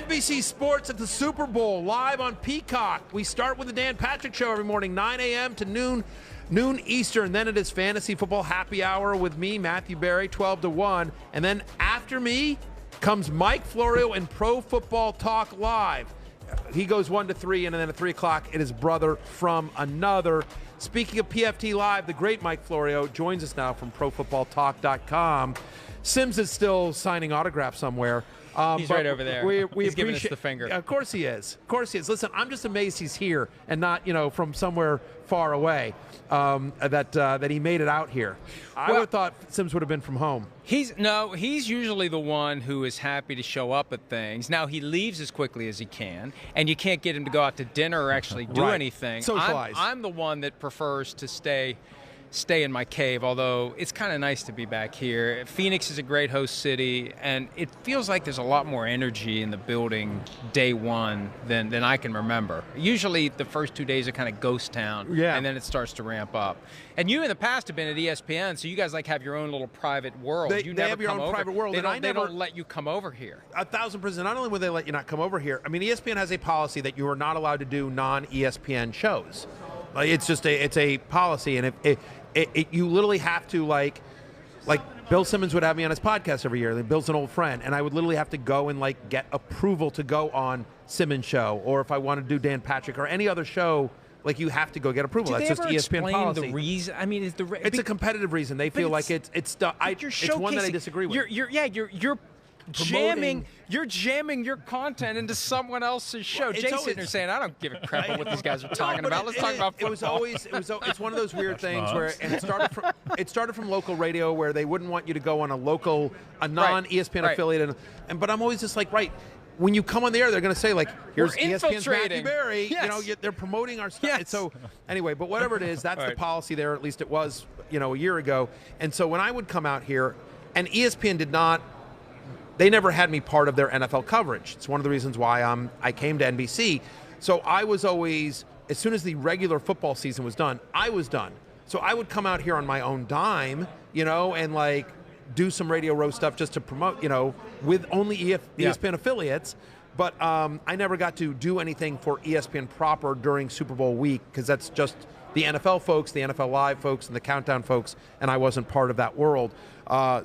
NBC Sports at the Super Bowl, live on Peacock. We start with the Dan Patrick Show every morning, 9 a.m. to noon Eastern. Then it is Fantasy Football Happy Hour with me, Matthew Berry, 12 to 1. And then after me comes Mike Florio and Pro Football Talk Live. He goes 1 to 3, and then at 3 o'clock, it is Brother from Another. Speaking of PFT Live, the great Mike Florio joins us now from ProFootballTalk.com. Sims is still signing autographs somewhere. He's right over there. He's giving us the finger. Of course he is. Of course he is. Listen, I'm just amazed he's here and not, from somewhere far away, that he made it out here. I would have thought Sims would have been from home. He's usually the one who is happy to show up at things. Now, he leaves as quickly as he can, and you can't get him to go out to dinner or actually do anything. Socialize. I'm the one that prefers to stay in my cave, although it's kind of nice to be back here. Phoenix is a great host city, and it feels like there's a lot more energy in the building day one than I can remember. Usually the first 2 days are kind of ghost town, and then it starts to ramp up. And you in the past have been at ESPN, so you guys have your own little private world. They have your own private world. They don't let you come over here. 1,000%. Not only will they let you not come over here, I mean, ESPN has a policy that you are not allowed to do non-ESPN shows. It's a policy, and if you literally have to, like Bill Simmons would have me on his podcast every year. Bill's an old friend, and I would literally have to go and get approval to go on Simmons' show, or if I want to do Dan Patrick or any other show, you have to go get approval. That's just ESPN policy. The reason? I mean, it's a competitive reason. They feel like it's one that I disagree with. You're jamming your content into someone else's show. Jay's sitting there saying, "I don't give a crap about what these guys are talking about. Let's talk about football." It's one of those weird things where, and it started from local radio where they wouldn't want you to go on a non-ESPN affiliate, but I'm always just when you come on the air, they're going to say, here's ESPN's Matthew Berry. Yes. They're promoting our stuff. Yes. So anyway, but whatever it is, that's the policy there. At least it was, a year ago. And so when I would come out here, and ESPN they never had me part of their NFL coverage. It's one of the reasons why I came to NBC. So I was always, as soon as the regular football season was done, I was done. So I would come out here on my own dime, and do some Radio Row stuff just to promote, with only ESPN affiliates. But I never got to do anything for ESPN proper during Super Bowl week because that's just the NFL folks, the NFL Live folks, and the Countdown folks, and I wasn't part of that world.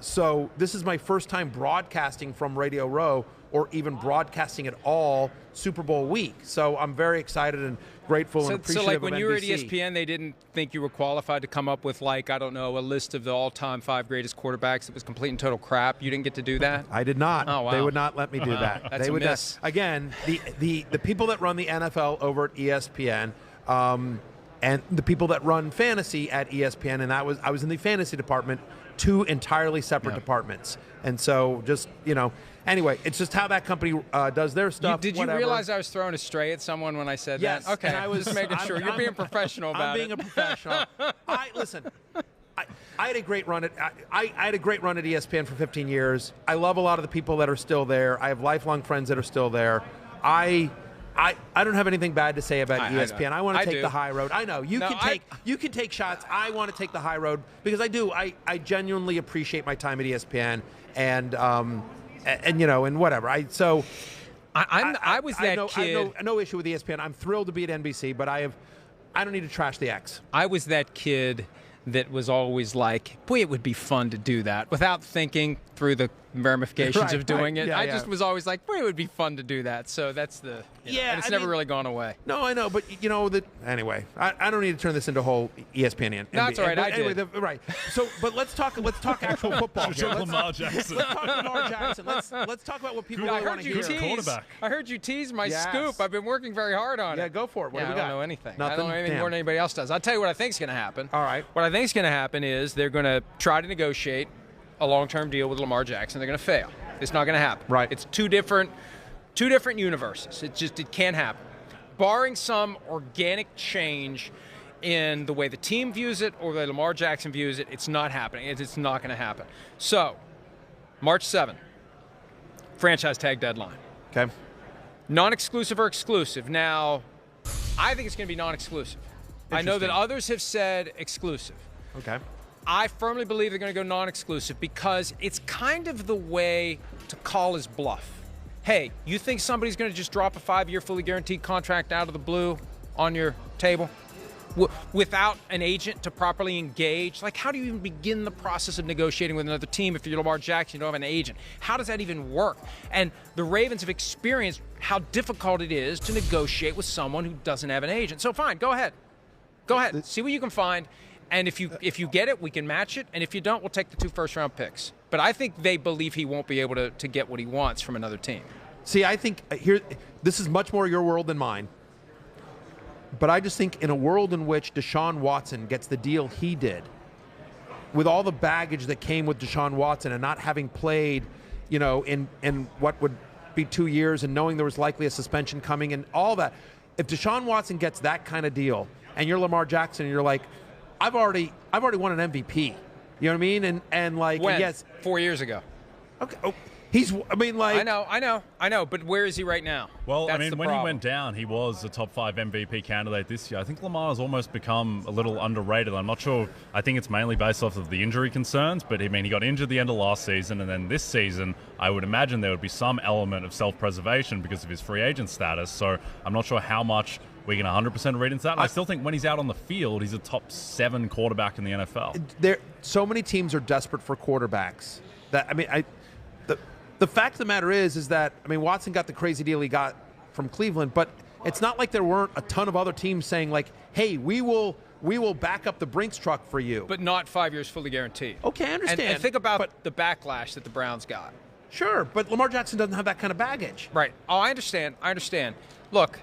So this is my first time broadcasting from Radio Row or even broadcasting at all Super Bowl week. So I'm very excited and grateful and appreciative of NBC. So when you were at ESPN, they didn't think you were qualified to come up with a list of the all-time 5 greatest quarterbacks that was complete and total crap? You didn't get to do that? I did not. Oh, wow. They would not let me do that. That's a miss. Again, the people that run the NFL over at ESPN, and the people that run fantasy at ESPN, and I was in the fantasy department, 2 entirely separate departments. And so just, anyway, it's just how that company does their stuff. Did you realize I was throwing a stray at someone when I said that? Yes. Okay, and I was just making sure. You're being professional about it. I'm being a professional. Listen, I had a great run I had a great run at ESPN for 15 years. I love a lot of the people that are still there. I have lifelong friends that are still there. I don't have anything bad to say about ESPN. I want to take the high road. I know you can take shots. I want to take the high road because I do. I genuinely appreciate my time at ESPN and whatever. I was that kid. I have no issue with ESPN. I'm thrilled to be at NBC, but I don't need to trash the X. I was that kid that was always like, boy, it would be fun to do that without thinking through the ramifications of doing it. I just was always like, boy, it would be fun to do that. So that's and it's never really gone away. No, I know, but anyway, I don't need to turn this into a whole ESPN. No, that's all right. Right. So, but let's talk actual football here. Lamar Jackson. Let's talk Lamar Jackson. Let's talk about what people really want to hear. I heard you tease my scoop. I've been working very hard on it. Yeah, go for it. What do we got? I don't know anything. Nothing? I don't know anything more than anybody else does. I'll tell you what I think is going to happen. All right. What I think is going to happen is they're going to try to negotiate a long-term deal with Lamar Jackson. They're going to fail. It's not going to happen. Right. It's two different universes. It can't happen. Barring some organic change in the way the team views it or the way Lamar Jackson views it, it's not happening. It's not going to happen. So, March 7th, franchise tag deadline. Okay. Non-exclusive or exclusive? Now, I think it's going to be non-exclusive. I know that others have said exclusive. Okay. I firmly believe they're going to go non-exclusive because it's kind of the way to call his bluff. hey, you think somebody's going to just drop a 5-year fully guaranteed contract out of the blue on your table without an agent to properly engage? Like, how do you even begin the process of negotiating with another team if you're Lamar Jackson, you don't have an agent? How does that even work? And the Ravens have experienced how difficult it is to negotiate with someone who doesn't have an agent. So fine, go ahead. Go ahead. See what you can find. And if you get it, we can match it. And if you don't, we'll take the 2 first-round picks. But I think they believe he won't be able to get what he wants from another team. See, I think this is much more your world than mine. But I just think in a world in which Deshaun Watson gets the deal he did, with all the baggage that came with Deshaun Watson and not having played, in what would be 2 years and knowing there was likely a suspension coming and all that, if Deshaun Watson gets that kind of deal and you're Lamar Jackson and you're like, I've already won an MVP. You know what I mean? And like, when? yes, 4 years ago. Okay. Oh, I know, but where is he right now? Well, That's I mean, when he went down, he was a top 5 MVP candidate this year. I think Lamar has almost become a little underrated. I'm not sure. I think it's mainly based off of the injury concerns, but I mean, he got injured the end of last season, and then this season, I would imagine there would be some element of self-preservation because of his free agent status. So I'm not sure how much we can 100% read into that. And I still think when he's out on the field, he's a top 7 quarterback in the NFL. So many teams are desperate for quarterbacks. The fact of the matter is that, Watson got the crazy deal he got from Cleveland, but it's not like there weren't a ton of other teams saying, like, hey, we will back up the Brinks truck for you. But not 5 years fully guaranteed. Okay, I understand. And think about the backlash that the Browns got. Sure, but Lamar Jackson doesn't have that kind of baggage. Right. Oh, I understand. Look,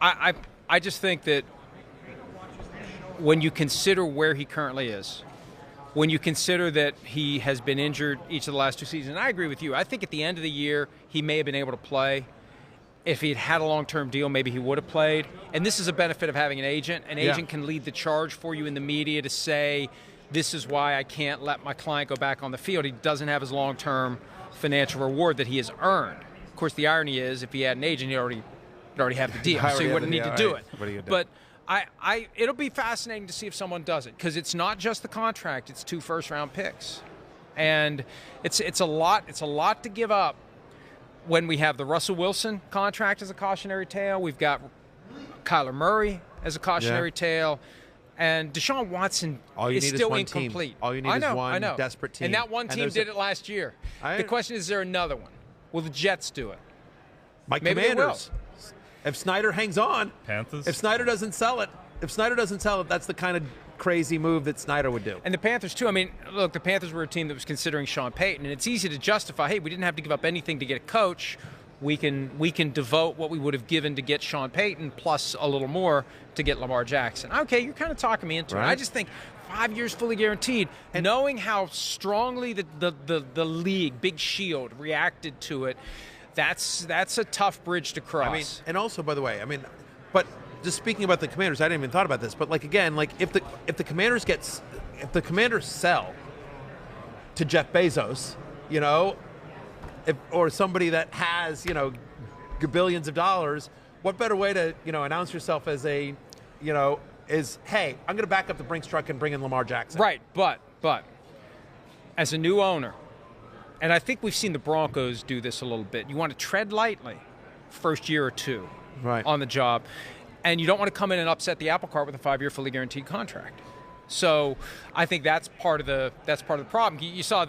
I just think that when you consider where he currently is, when you consider that he has been injured each of the last 2 seasons, and I agree with you. I think at the end of the year, he may have been able to play. If he had had a long-term deal, maybe he would have played. And this is a benefit of having an agent. An agent can lead the charge for you in the media to say, this is why I can't let my client go back on the field. He doesn't have his long-term financial reward that he has earned. Of course, the irony is if he had an agent, he'd already have the deal, so he wouldn't need to do it. But it'll be fascinating to see if someone does it, because it's not just the contract; it's 2 first-round picks, and it's a lot to give up when we have the Russell Wilson contract as a cautionary tale. We've got Kyler Murray as a cautionary tale, and Deshaun Watson is still incomplete. All you need is one desperate team, and that one team did it last year. The question is there another one? Will the Jets do it? Maybe Commanders. If Snyder hangs on, Panthers. If Snyder doesn't sell it, that's the kind of crazy move that Snyder would do. And the Panthers too. Look, the Panthers were a team that was considering Sean Payton, and it's easy to justify, hey, we didn't have to give up anything to get a coach. We can devote what we would have given to get Sean Payton plus a little more to get Lamar Jackson. Okay, you're kind of talking me into it. I just think 5 years fully guaranteed, and knowing how strongly the league, Big Shield, reacted to it, that's a tough bridge to cross. And also, by the way, but just speaking about the Commanders, I didn't even thought about this, but if the Commanders sell to Jeff Bezos, or somebody that has billions of dollars, what better way to announce yourself as hey, I'm going to back up the Brinks truck and bring in Lamar Jackson. Right, but as a new owner. And I think we've seen the Broncos do this a little bit. You want to tread lightly first year or two on the job, and you don't want to come in and upset the apple cart with a 5-year fully guaranteed contract. So I think that's part of the problem. You saw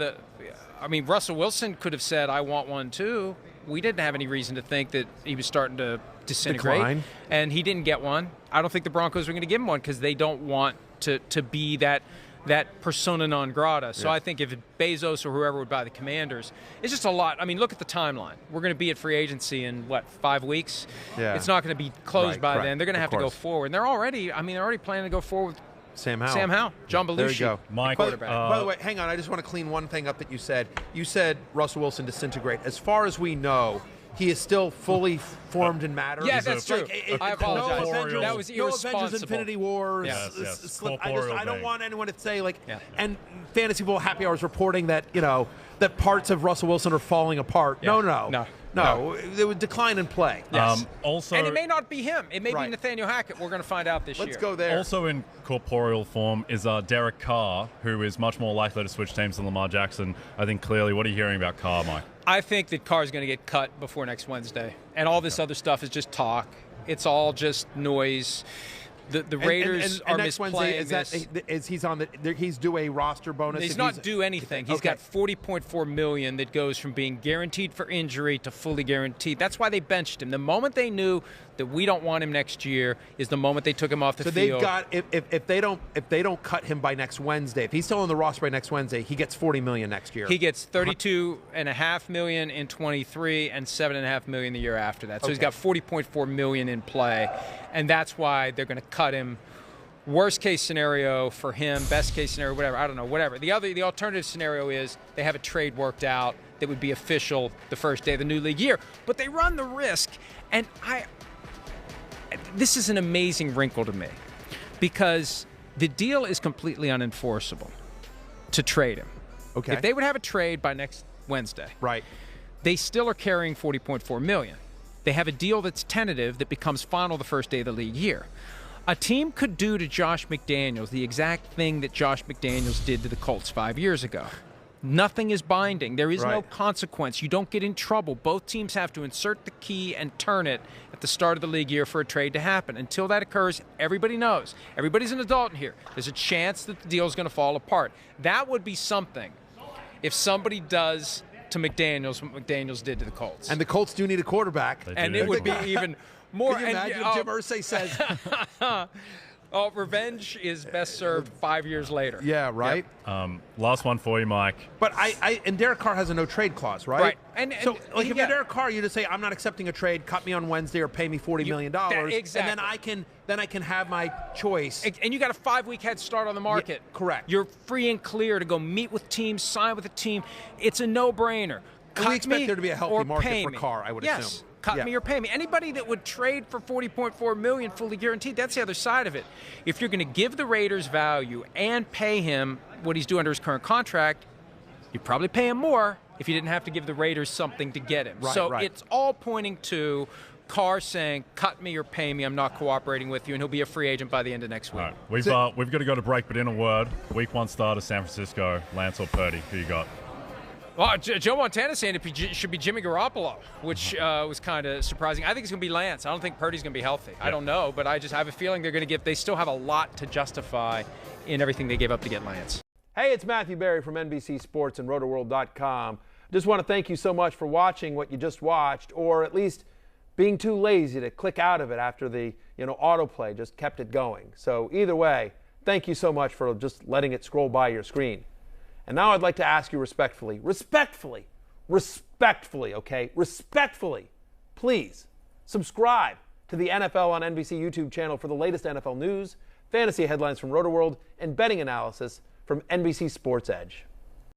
Russell Wilson could have said, I want one too. We didn't have any reason to think that he was starting to disintegrate. And he didn't get one. I don't think the Broncos are going to give him one because they don't want to be that persona non grata. So I think if Bezos or whoever would buy the Commanders, it's just a lot. Look at the timeline. We're going to be at free agency in, 5 weeks? Yeah. It's not going to be closed by then. They're going to have to go forward. And they're already planning to go forward with Sam Howell. John Belushi. There you go. My quarterback. By the way, hang on. I just want to clean one thing up that you said. You said Russell Wilson disintegrate. As far as we know, he is still fully formed in matter. Yeah, that's true. I apologize. That was irresponsible. No Avengers Infinity Wars. Yes. I don't want anyone to say and Fantasy Football Happy Hour is reporting that that parts of Russell Wilson are falling apart. Yeah. No, it would decline in play. Yes. Also, and it may not be him. It may be Nathaniel Hackett. We're going to find out this year. Let's go there. Also in corporeal form is Derek Carr, who is much more likely to switch teams than Lamar Jackson. I think clearly. What are you hearing about Carr, Mike? I think that Carr's going to get cut before next Wednesday, and all this other stuff is just talk. It's all just noise. The Raiders are next Wednesday, he's due a roster bonus? He's not due anything. He's got $40.4 million that goes from being guaranteed for injury to fully guaranteed. That's why they benched him. The moment they knew that we don't want him next year is the moment they took him off the field. So they've got if they don't cut him by next Wednesday, if he's still on the roster by next Wednesday, he gets $40 million next year. He gets $32.5 million in 23 and $7.5 million the year after that. So he's got $40.4 million in play, and that's why they're going to cut him. Worst case scenario for him, best case scenario, whatever, I don't know, whatever. The alternative scenario is they have a trade worked out that would be official the first day of the new league year. But they run the risk, and this is an amazing wrinkle to me, because the deal is completely unenforceable to trade him. Okay. If they would have a trade by next Wednesday, right, they still are carrying $40.4 million. They have a deal that's tentative that becomes final the first day of the league year. A team could do to Josh McDaniels the exact thing that Josh McDaniels did to the Colts 5 years ago. Nothing is binding. There is no consequence. You don't get in trouble. Both teams have to insert the key and turn it at the start of the league year for a trade to happen. Until that occurs, everybody knows. Everybody's an adult in here. There's a chance that the deal is going to fall apart. That would be something if somebody does to McDaniels what McDaniels did to the Colts. And the Colts do need a quarterback. And it would be even more. Can you imagine if Jim Irsay says... revenge is best served 5 years later. Yeah, right? Yep. Last one for you, Mike. But and Derek Carr has a no-trade clause, right? Right. So if you're Derek Carr, you just say, I'm not accepting a trade, cut me on Wednesday or pay me $40 million. Exactly. And then I can have my choice. And you got a 5-week head start on the market. Yeah, correct. You're free and clear to go meet with teams, sign with a team. It's a no-brainer. And we expect there to be a healthy market for Carr, I would assume. Yes. Cut me or pay me. Anybody that would trade for $40.4 million fully guaranteed, that's the other side of it. If you're going to give the Raiders value and pay him what he's doing under his current contract, you'd probably pay him more if you didn't have to give the Raiders something to get him. It's all pointing to Carr saying, cut me or pay me, I'm not cooperating with you, and he'll be a free agent by the end of next week. All right. We've got to go to break, but in a word, week 1 starter, San Francisco, Lance or Purdy, who you got? Well, Joe Montana's saying it should be Jimmy Garoppolo, which was kind of surprising. I think it's going to be Lance. I don't think Purdy's going to be healthy. Yep. I don't know, but I just have a feeling they still have a lot to justify in everything they gave up to get Lance. Hey, it's Matthew Berry from NBC Sports and RotoWorld.com. Just want to thank you so much for watching what you just watched, or at least being too lazy to click out of it after the autoplay just kept it going. So either way, thank you so much for just letting it scroll by your screen. And now I'd like to ask you respectfully, please subscribe to the NFL on NBC YouTube channel for the latest NFL news, fantasy headlines from RotoWorld, and betting analysis from NBC Sports Edge.